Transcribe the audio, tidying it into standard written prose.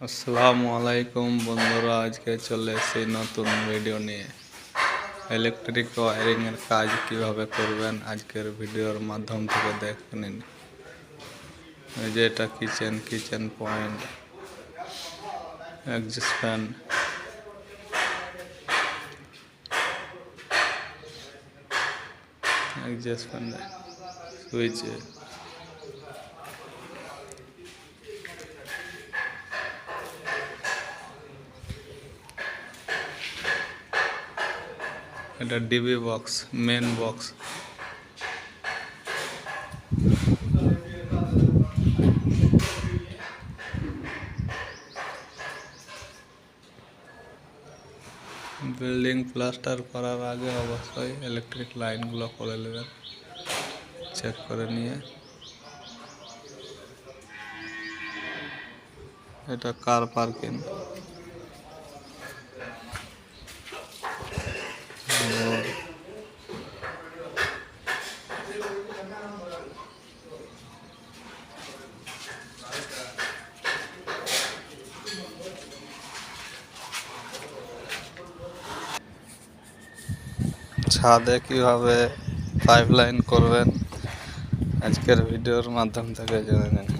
আসসালামু আলাইকুম বন্ধুরা, আজকে চলে এসেছি নতুন ভিডিও নিয়ে। ইলেকট্রিক ওয়্যারিং এর কাজ কিভাবে করবেন আজকের ভিডিওর মাধ্যম থেকে দেখে নিন। এই যে এটা kitchen point, exhaust fan, switch, এটা DB box, main box, building plaster করার আগে অবশ্যই ইলেকট্রিক লাইনগুলো করে নেবেন, চেক করে নিয়ে। এটা কার পার্কিং, ছাদে কিভাবে পাইপ লাইন করবেন আজকের ভিডিওর মাধ্যম থেকে জেনে নিন।